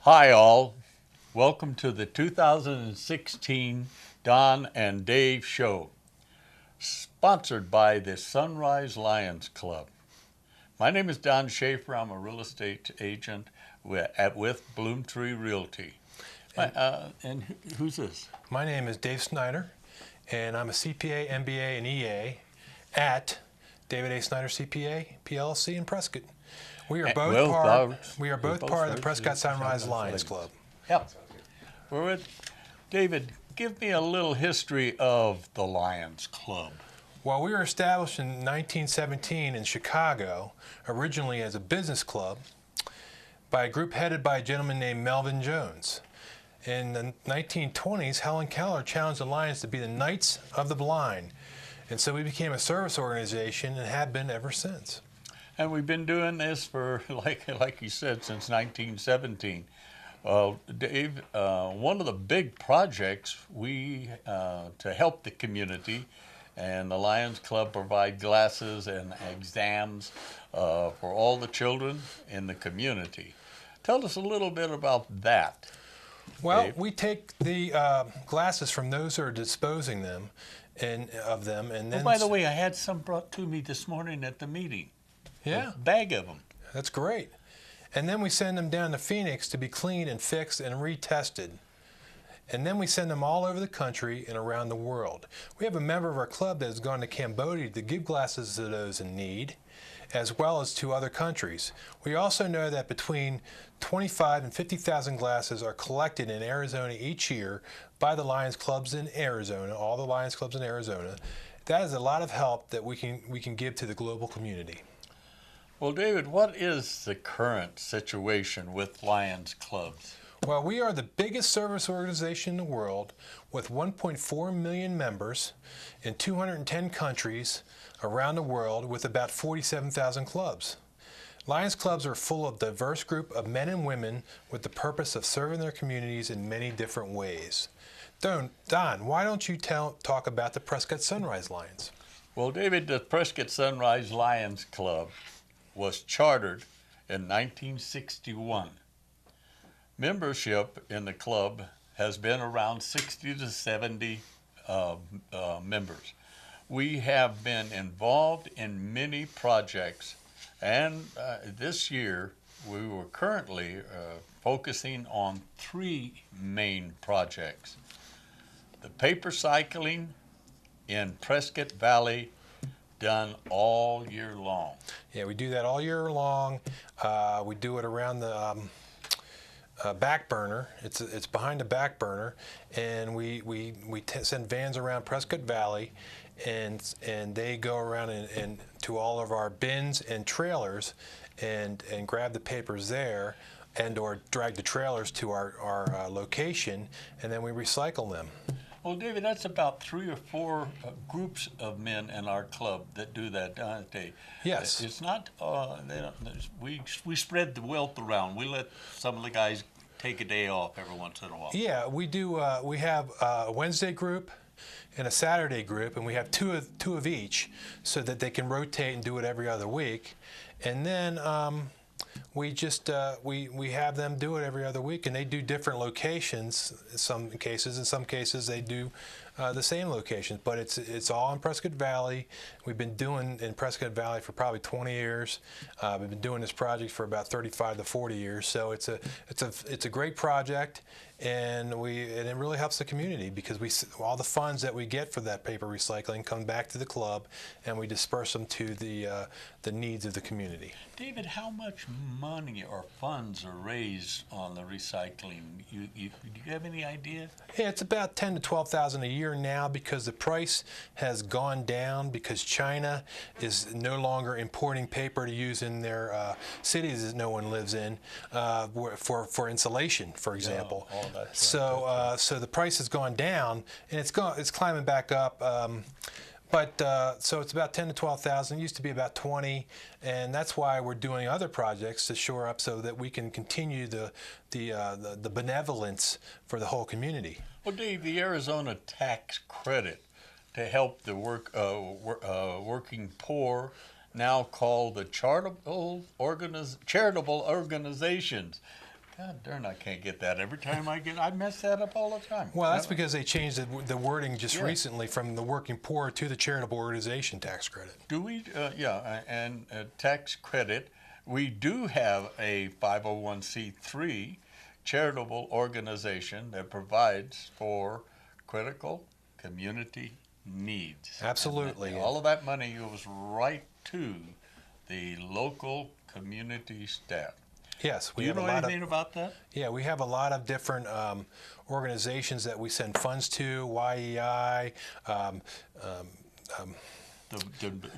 Hi, all. Welcome to the 2016 Don and Dave Show, sponsored by the Sunrise Lions Club. My name is Don Shaffer. I'm a real estate agent with Bloomtree Realty. And who's this? My name is Dave Snyder, and I'm a CPA, MBA, and EA at David A. Snyder CPA, PLC in Prescott. We are both part of the Prescott Sunrise Lions Club. Yep. We're with David. Give me a little history of the Lions Club. Well, we were established in 1917 in Chicago, originally as a business club, by a group headed by a gentleman named Melvin Jones. In the 1920s, Helen Keller challenged the Lions to be the Knights of the Blind, and so we became a service organization and have been ever since. And we've been doing this for, like you said, since 1917. Dave, one of the big projects to help the community, and the Lions Club provide glasses and exams for all the children in the community. Tell us a little bit about that. Well, Dave. We take the glasses from those who are disposing them of them, and then. Oh, by the way, I had some brought to me this morning at the meeting. Yeah, a bag of them. That's great. And then we send them down to Phoenix to be cleaned and fixed and retested. And then we send them all over the country and around the world. We have a member of our club that has gone to Cambodia to give glasses to those in need, as well as to other countries. We also know that between 25 and 50,000 glasses are collected in Arizona each year by the Lions Clubs in Arizona, all the Lions Clubs in Arizona. That is a lot of help that we can give to the global community. Well, David, what is the current situation with Lions Clubs? Well, we are the biggest service organization in the world with 1.4 million members in 210 countries around the world with about 47,000 clubs. Lions Clubs are full of a diverse group of men and women with the purpose of serving their communities in many different ways. Don, why don't you talk about the Prescott Sunrise Lions? Well, David, the Prescott Sunrise Lions Club was chartered in 1961. Membership in the club has been around 60 to 70 members. We have been involved in many projects, and this year we were currently focusing on 3 main projects. The paper cycling in Prescott Valley, done all year long. Yeah, we do that all year long. We do it around the back burner. It's behind the back burner, and we send vans around Prescott Valley, and they go around and to all of our bins and trailers, and grab the papers there, and or drag the trailers to our location, and then we recycle them. Well, David, that's about 3 or 4 groups of men in our club that do that, don't they? Yes. It's not. We spread the wealth around. We let some of the guys take a day off every once in a while. Yeah, we do. We have a Wednesday group and a Saturday group, and we have two of each, so that they can rotate and do it every other week. And then we just we have them do it every other week, and they do different locations in some cases they do the same locations, but it's all in Prescott Valley. We've been doing in Prescott Valley for probably 20 years. We've been doing this project for about 35 to 40 years, so it's a great project, and it really helps the community, because all the funds that we get for that paper recycling come back to the club, and we disperse them to the needs of the community. David, how much money or funds are raised on the recycling? Do you have any idea? Yeah, it's about $10,000 to $12,000 a year now, because the price has gone down, because China is no longer importing paper to use in their cities that no one lives in for insulation, for example. Oh, that's so the price has gone down, and it's climbing back up. So it's about 10 to 12,000. It used to be about 20, and that's why we're doing other projects to shore up so that we can continue the benevolence for the whole community. Well, Dave, the Arizona tax credit to help the working poor, now called the charitable organizations. God darn, I can't get that. Every time I mess that up all the time. Well, that's because they changed the wording just Yeah. recently from the working poor to the charitable organization tax credit. Do we? Yeah, and tax credit. We do have a 501c3 charitable organization that provides for critical community needs. Absolutely. And all of that money goes right to the local community staff. Yes, Do you know anything about that? Yeah, we have a lot of different organizations that we send funds to. YEI.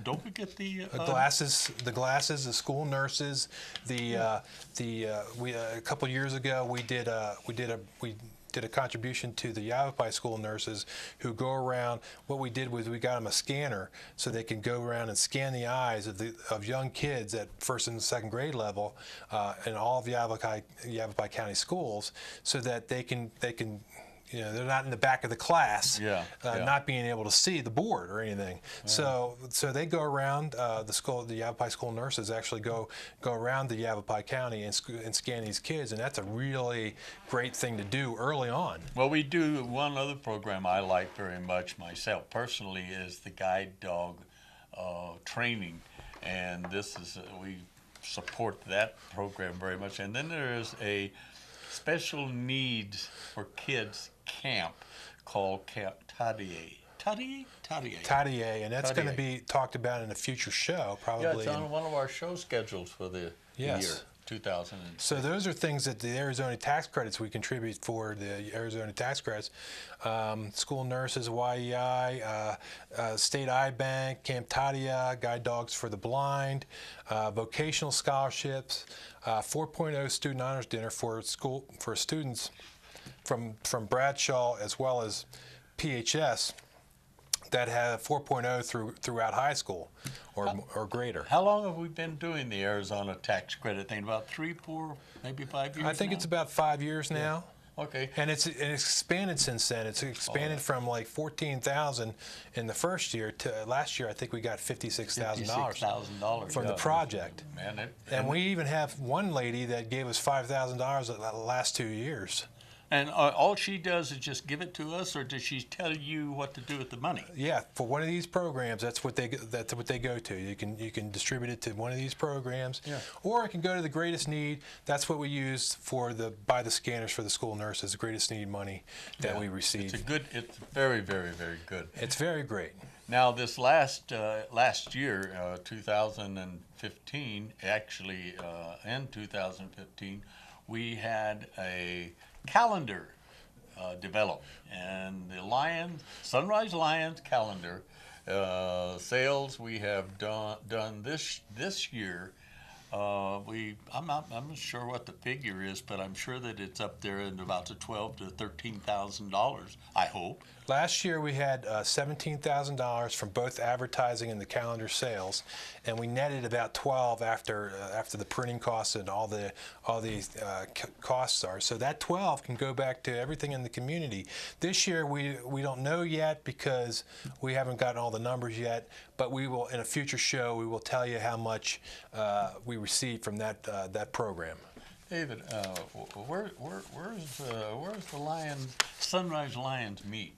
Don't forget the Glasses, the school nurses, a couple years ago we did a contribution to the Yavapai school nurses who go around. What we did was we got them a scanner so they can go around and scan the eyes of young kids at first and second grade level in all of Yavapai County schools, so that they can they're not in the back of the class, not being able to see the board or anything. So they go around the Yavapai school nurses actually go around the Yavapai County and scan these kids, and that's a really great thing to do early on. Well, we do one other program I like very much myself personally is the guide dog training, and we support that program very much. And then there is a special needs for kids camp called Camp Tadier. Tadier, and that's going to be talked about in a future show, probably. Yeah, it's on one of our show schedules for the year 2000. So those are things that the Arizona tax credits we contribute for the Arizona tax credits. School nurses, YEI, State Eye Bank, Camp Tadia, Guide Dogs for the Blind, vocational scholarships, 4.0 Student Honors Dinner for students from Bradshaw as well as PHS that have 4.0 throughout high school or greater. How long have we been doing the Arizona tax credit thing? About 3, 4, maybe 5 years I think now? it's about 5 years now. Okay. And it's expanded since then. It's expanded from like 14,000 in the first year to last year. I think we got $56,000 from the project. And we even have one lady that gave us $5,000 the last 2 years. And all she does is just give it to us, or does she tell you what to do with the money? Yeah, for one of these programs, that's what they go to. You can distribute it to one of these programs, or it can go to the greatest need. That's what we use for buy the scanners for the school nurses. The greatest need money that we receive. It's very, very, very good. It's very great. Now this last year, 2015, actually, in 2015, we had a calendar developed, and the Sunrise Lions calendar sales we have done this year. I'm not sure what the figure is, but I'm sure that it's up there in about the $12,000 to $13,000. I hope. Last year we had $17,000 from both advertising and the calendar sales, and we netted about 12 after the printing costs and all the costs are. So that 12 can go back to everything in the community. This year we don't know yet because we haven't gotten all the numbers yet, but we will in a future show we will tell you how much we received from that program. David, where's the Sunrise Lions meeting?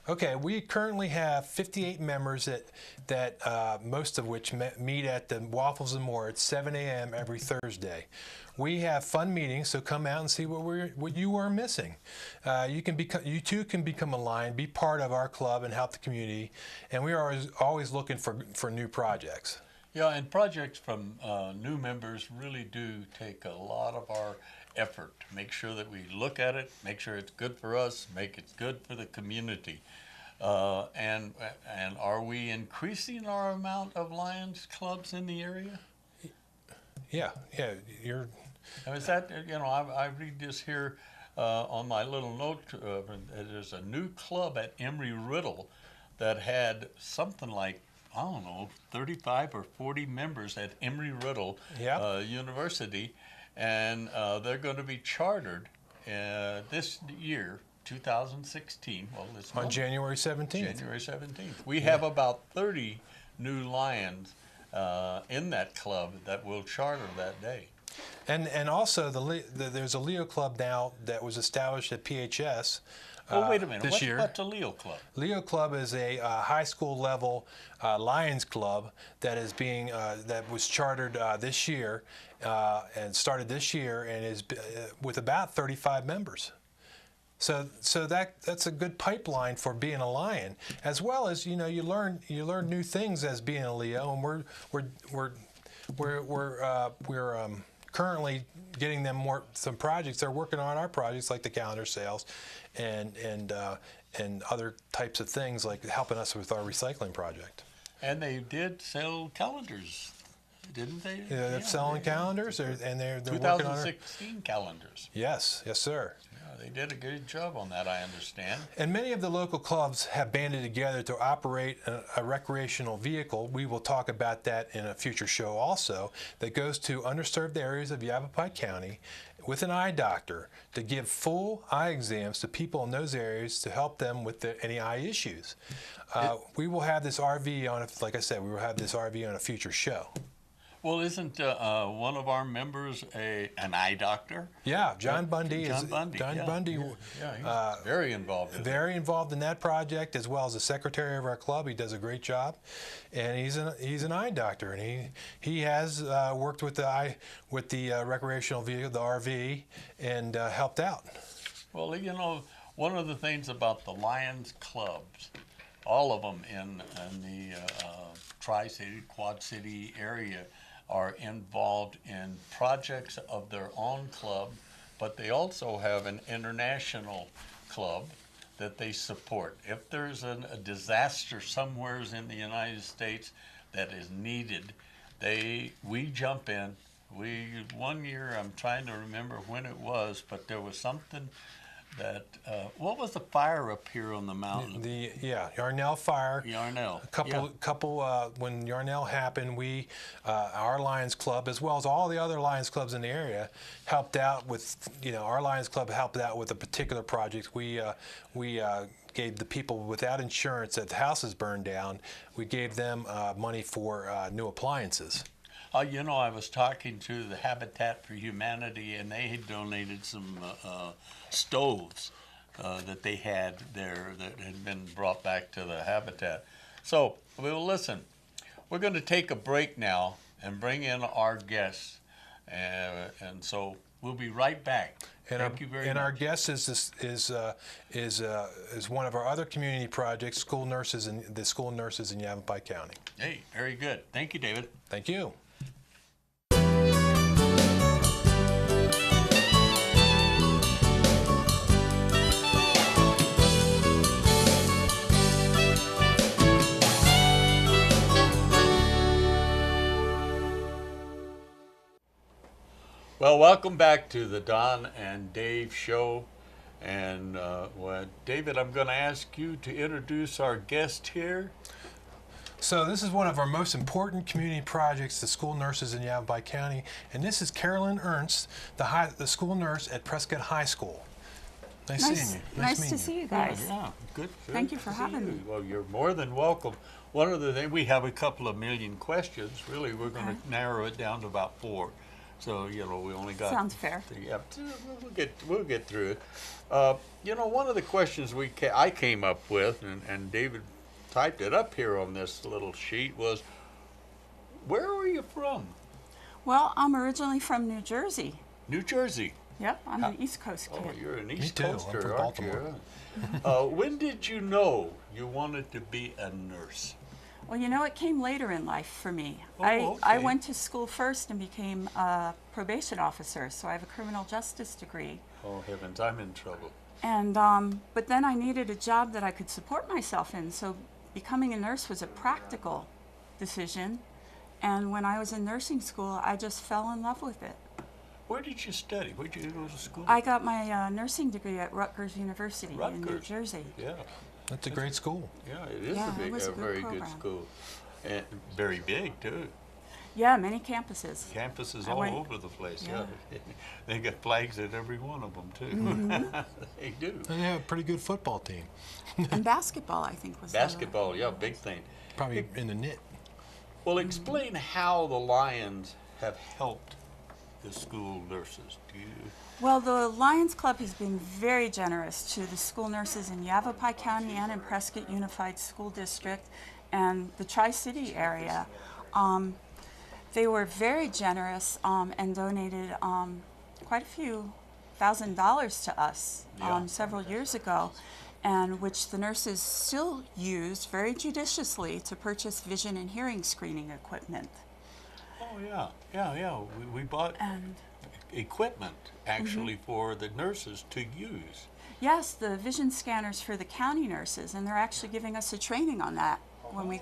Okay, we currently have 58 members that most of which meet at the Waffles and More at 7 a.m. every Thursday. We have fun meetings, so come out and see what you are missing. You too can become a Lion, be part of our club, and help the community. And we are always looking for new projects. Yeah, and projects from new members really do take a lot of our effort to make sure that we look at it, make sure it's good for us, make it good for the community. And are we increasing our amount of Lions clubs in the area? Yeah, you're. Is that, I read this here on my little note. There's a new club at Embry-Riddle that had something like, I don't know, 35 or 40 members at Embry-Riddle University, and they're going to be chartered this year, 2016. Well, it's on January 17th. January 17th. We have about 30 new Lions in that club that will charter that day. And also there's a Leo Club now that was established at PHS. Well, wait a minute. This year. What's the Leo Club? Leo Club is a high school level Lions Club that is being that was chartered this year and started this year and is with about 35 members. So that's a good pipeline for being a Lion, as well as you learn new things as being a Leo, and we're currently getting them some projects. They're working on our projects like the calendar sales, and other types of things like helping us with our recycling project. And they did sell calendars, didn't they? Yeah, they're selling calendars, and they're working on 2016 calendars. Yes, sir. Yeah, they did a good job on that, I understand. And many of the local clubs have banded together to operate a recreational vehicle. We will talk about that in a future show also, that goes to underserved areas of Yavapai County with an eye doctor to give full eye exams to people in those areas to help them with any eye issues. We will have this RV on, like I said, we will have this RV on a future show. Well, isn't one of our members an eye doctor? Yeah, John Bundy. John Bundy. John yeah. Bundy. Yeah, he's very involved in it. Very involved in that project, as well as the secretary of our club. He does a great job, and he's an eye doctor, and he has worked with the recreational vehicle, the RV, and helped out. Well, one of the things about the Lions clubs, all of them in the Tri-City, Quad City area, are involved in projects of their own club, but they also have an international club that they support. If there's a disaster somewhere in the United States that is needed, we jump in. One year, I'm trying to remember when it was, but there was something that what was the fire up here on the mountain? Yarnell fire. Yarnell. When Yarnell happened, our Lions Club, as well as all the other Lions Clubs in the area, helped out with. Our Lions Club helped out with a particular project. We gave the people without insurance that the houses burned down. We gave them money for new appliances. I was talking to the Habitat for Humanity, and they had donated some stoves that they had there that had been brought back to the Habitat. So, well, listen, we're going to take a break now and bring in our guests, and so we'll be right back. Thank you very much. And our guest is one of our other community projects, the school nurses in Yavapai County. Hey, very good. Thank you, David. Thank you. Well, welcome back to the Don and Dave show. And David, I'm going to ask you to introduce our guest here. So this is one of our most important community projects, the school nurses in Yavapai County. And this is Carolyn Ernst, the school nurse at Prescott High School. Nice seeing you. Nice to see you guys. Yeah, good. Thank you for having me. Well, you're more than welcome. One of the things, we have a couple of million questions. Really, we're going to narrow it down to about 4. So, we only got... Sounds fair. Yeah, we'll get through it. One of the questions I came up with, and David typed it up here on this little sheet, was, where are you from? Well, I'm originally from New Jersey. New Jersey? Yep, I'm an East Coast kid. Oh, you're an East too. Coaster, I'm from aren't you? When did you know you wanted to be a nurse? Well, it came later in life for me. Oh, I okay. went to school first and became a probation officer, so I have a criminal justice degree. Oh, heavens, I'm in trouble. And but then I needed a job that I could support myself in, so becoming a nurse was a practical decision. And when I was in nursing school, I just fell in love with it. Where did you study? Where did you go to school? I got my nursing degree at Rutgers University in New Rutgers. Jersey. Yeah. That's a great school. Yeah, it is Yeah, it was a good very program. good school. And very big, too. Yeah, many campuses. Campuses I all went- over the place, yeah. yeah. They got flags at every one of them, too. Mm-hmm. They do. And they have a pretty good football team. And basketball, I think, was Basketball, yeah, big thing. Probably in the knit. Well, explain how the Lions have helped the school nurses? Do you? Well, the Lions Club has been very generous to the school nurses in Yavapai County and in Prescott Unified School District and the Tri-City area. They were very generous and donated quite a few $1,000s to us Yeah. several years ago, and which the nurses still use very judiciously to purchase vision and hearing screening equipment. Oh yeah, yeah, yeah. We bought And equipment actually for the nurses to use. yes, the vision scanners for the county nurses, and they're actually giving us a training on that when we,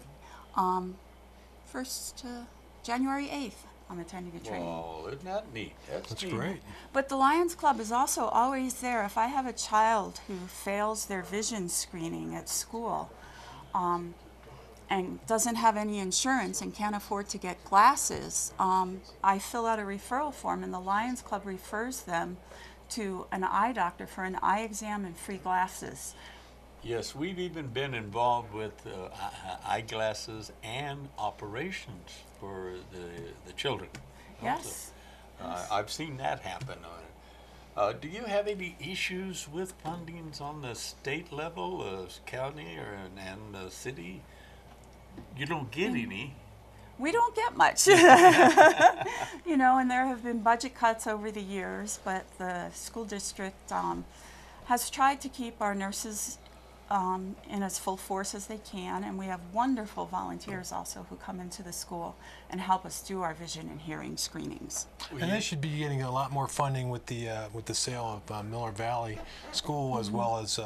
January 8th, I'm attending a training. Well, isn't that neat? That's neat. great. But the Lions Club is also always there. If I have a child who fails their vision screening at school and doesn't have any insurance and can't afford to get glasses, I fill out a referral form, and the Lions Club refers them to an eye doctor for an eye exam and free glasses. Yes, we've even been involved with eyeglasses and operations for the children. Yes. I've seen that happen. Do you have any issues with fundings on the state level, county, and the city? You don't get any. We don't get much. And there have been budget cuts over the years, but the school district has tried to keep our nurses in as full force as they can, and we have wonderful volunteers also who come into the school and help us do our vision and hearing screenings. And they should be getting a lot more funding with the sale of Miller Valley School, as well as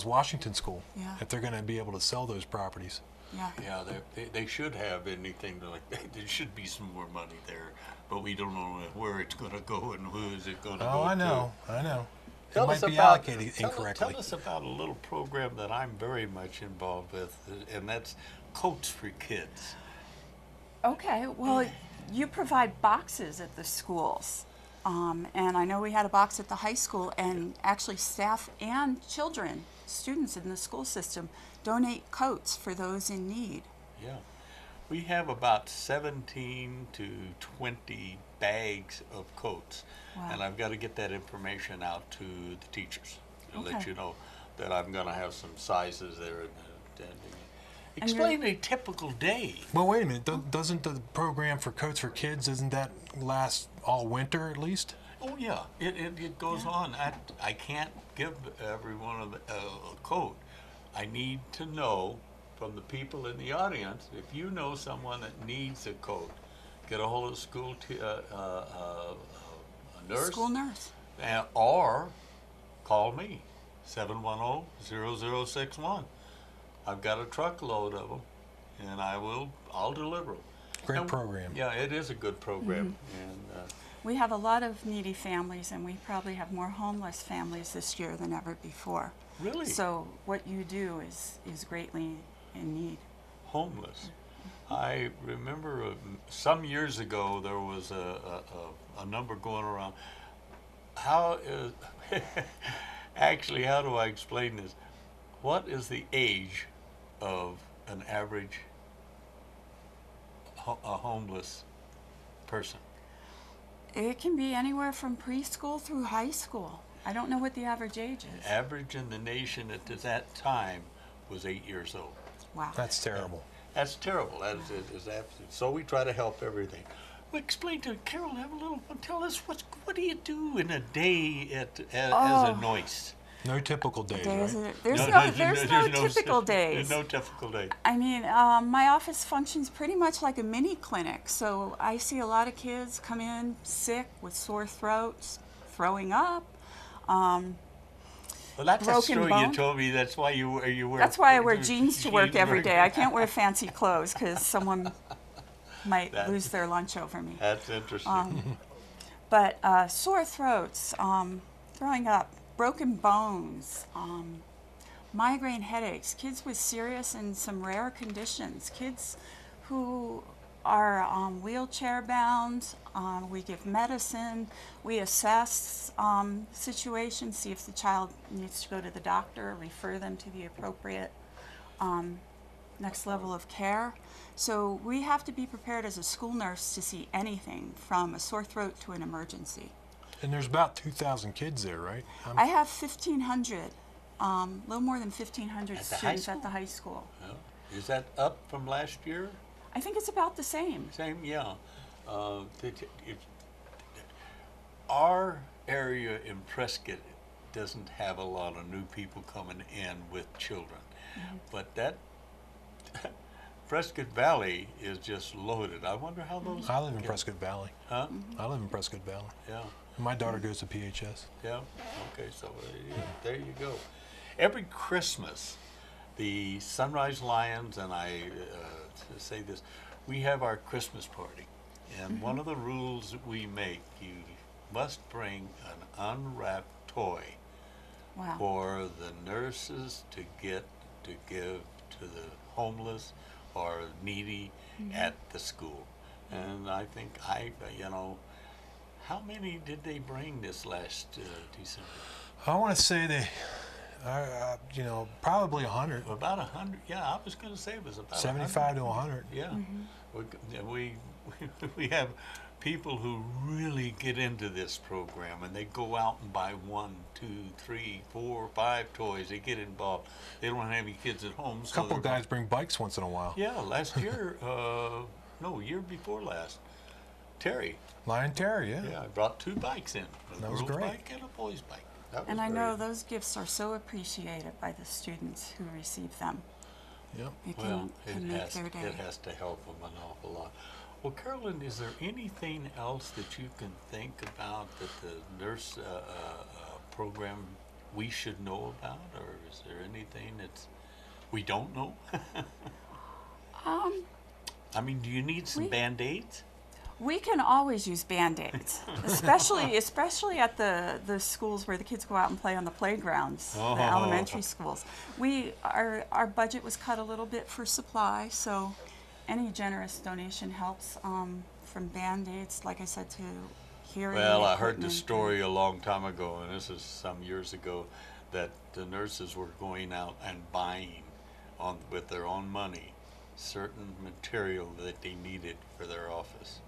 Washington School. Yeah. If they're going to be able to sell those properties. Yeah. Yeah, they should have anything like that. There should be some more money there, but we don't know where it's going to go and who is it going to go to. Oh, I know. It Tell might us be about- allocated tell- incorrectly. Tell us about a little program that I'm very much involved with, and that's Coats for Kids. Okay, well, you provide boxes at the schools. And I know we had a box at the high school, and actually staff and children, students in the school system, donate coats for those in need. Yeah. We have about 17 to 20 bags of coats, Wow. and I've got to get that information out to the teachers to let Okay. you know that I'm going to have some sizes there. And And explain a typical day. Well, wait a minute. Doesn't the program for Coats for Kids, doesn't that last all winter at least? Oh yeah, it goes on. I can't give everyone a coat. I need to know from the people in the audience, if you know someone that needs a coat, get a hold of the school a nurse. School nurse. Or call me, 710-0061. I've got a truckload of them, and I'll deliver them. Great program. Yeah, it is a good program, and We have a lot of needy families, and we probably have more homeless families this year than ever before. really So what you do is greatly in need. homeless. I remember some years ago there was a number going around. How is actually? How do I explain this? What is the age of an average a homeless person? It can be anywhere from preschool through high school. I don't know what the average age is. Average in the nation at that time was 8 years old. Wow. That's terrible. That's terrible. That is absolute. So we try to help everything. Well, explain to Carol. Have a little. Tell us what do you do in a day as a nurse? No typical days, There's right? no typical days. There's no typical day. I mean, my office functions pretty much like a mini clinic. So I see a lot of kids come in sick with sore throats, throwing up. Well, that's a Broken story bone. you told me. That's why you wear. That's why I wear jeans to work every day. I can't wear fancy clothes because someone might That- lose their lunch over me. That's interesting. But sore throats, throwing up, broken bones, migraine headaches, kids with serious and some rare conditions, kids who are wheelchair bound, we give medicine, we assess situations, see if the child needs to go to the doctor, refer them to the appropriate next level of care. So we have to be prepared as a school nurse to see anything from a sore throat to an emergency. And there's about 2,000 kids there, right? I have 1,500, a little more than 1,500 At the high students school? at the high school. Yeah. Is that up from last year? I think it's about the same. Same, yeah. Our area in Prescott doesn't have a lot of new people coming in with children, but that Prescott Valley is just loaded. I wonder how those. I live in Prescott Valley. Huh? I live in Prescott Valley. Yeah. My daughter goes to PHS. Yeah. Okay. So there you go. Every Christmas, the Sunrise Lions and I say this. We have our Christmas party, and one of the rules that we make, you must bring an unwrapped toy Wow. for the nurses to give to the homeless or needy at the school. And I think how many did they bring this last December? I want to say they, probably 100, About 100. Yeah, I was going to say it was about 75 to 100. Yeah, we have people who really get into this program, and they go out and buy 1, 2, 3, 4, 5 toys. They get involved. They don't have any kids at home. A couple of guys bring bikes once in a while. Yeah, last year, year before last, Terry. Lion Terry, yeah. Yeah, I brought 2 bikes in. A That was girl's great. bike and a boy's bike. That was And I very- know those gifts are so appreciated by the students who receive them. Yep. It Well, can make their day. it has to help them an awful lot. Well, Carolyn, is there anything else that you can think about that the nurse program we should know about, or is there anything that we don't know? I mean, do you need some We- Band-Aids? We can always use Band-Aids, especially at the schools where the kids go out and play on the playgrounds, Oh. the elementary schools. Our budget was cut a little bit for supply, so any generous donation helps, from Band-Aids, like I said, to hearing Well, I heard the equipment. story a long time ago, and this is some years ago, that the nurses were going out and buying with their own money certain material that they needed for their office.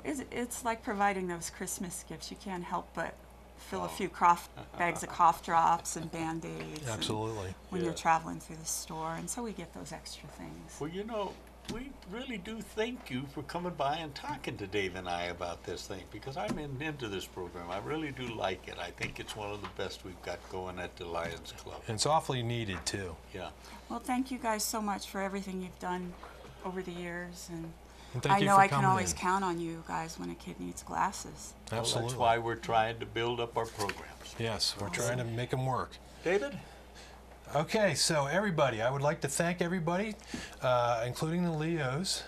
It's like providing those Christmas gifts. You can't help but fill Oh. a few bags of cough drops and Band-Aids. and Absolutely. when you're Yeah. traveling through the store, and so we get those extra things. Well, we really do thank you for coming by and talking to Dave and I about this thing, because I'm into this program. I really do like it. I think it's one of the best we've got going at the Lions Club. And it's awfully needed, too. Yeah. Well, thank you guys so much for everything you've done over the years, and And thank I you know for I can coming always in. count on you guys when a kid needs glasses. Well, Absolutely. that's why we're trying to build up our programs. Yes, we're trying to make them work. David? Okay, so everybody, I would like to thank everybody, including the Leos,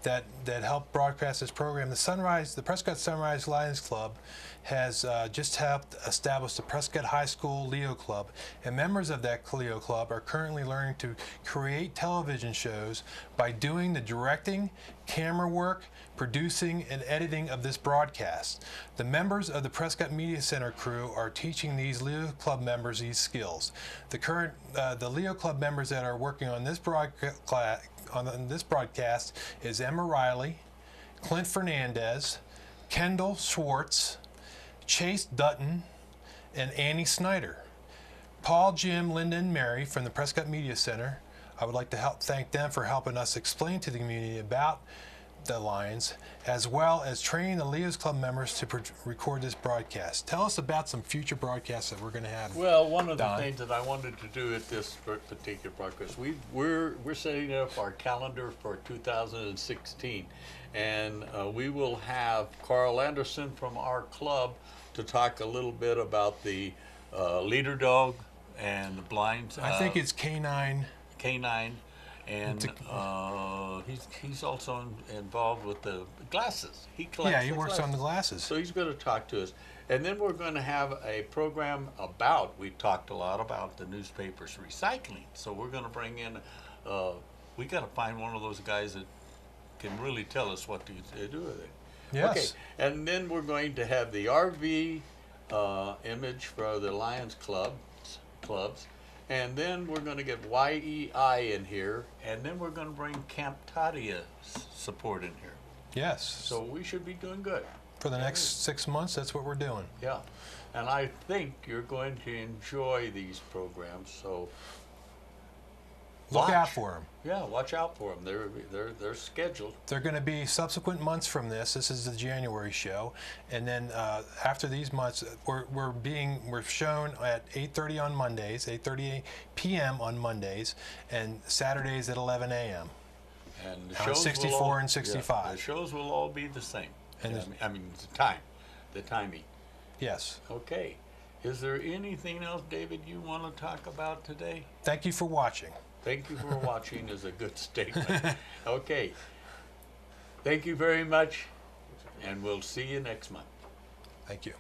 that helped broadcast this program. The Prescott Sunrise Lions Club has just helped establish the Prescott High School Leo Club, and members of that Leo Club are currently learning to create television shows by doing the directing, camera work, producing, and editing of this broadcast. The members of the Prescott Media Center crew are teaching these Leo Club members these skills. The Leo Club members that are working on this broadcast is Emma Riley, Clint Fernandez, Kendall Schwartz, Chase Dutton, and Annie Snyder. Paul, Jim, Linda, and Mary from the Prescott Media Center, I would like to thank them for helping us explain to the community about the Lions, as well as training the Leos Club members to record this broadcast. Tell us about some future broadcasts that we're going to have. Well, one of the Don? things that I wanted to do at this particular broadcast, we're setting up our calendar for 2016, and we will have Carl Anderson from our club to talk a little bit about the leader dog and the blind. I think it's K9. Canine, and he's also involved with the glasses. He collects. Yeah, he the works on the glasses. So he's going to talk to us, and then we're going to have a program about. We've talked a lot about the newspapers recycling, so we're going to bring in. We got to find one of those guys that can really tell us what to do with it. Yes. Okay, and then we're going to have the RV image for the Lions clubs, And then we're going to get YEI in here, and then we're going to bring Camp Tadia support in here. Yes. So we should be doing good. For the next 6 months, that's what we're doing. Yeah. And I think you're going to enjoy these programs. So Look watch. out for them. Yeah, watch out for them. They're scheduled. They're going to be subsequent months from this. This is the January show, and then after these months, we're shown at 8:30 on Mondays, 8:30 p.m. on Mondays, and Saturdays at 11 a.m. And the On shows 64 will all, and 65. Yeah, the shows will all be the same. And I mean the timing. Yes. Okay. Is there anything else, David, you want to talk about today? Thank you for watching. Thank you for watching is a good statement. Okay. Thank you very much, and we'll see you next month. Thank you.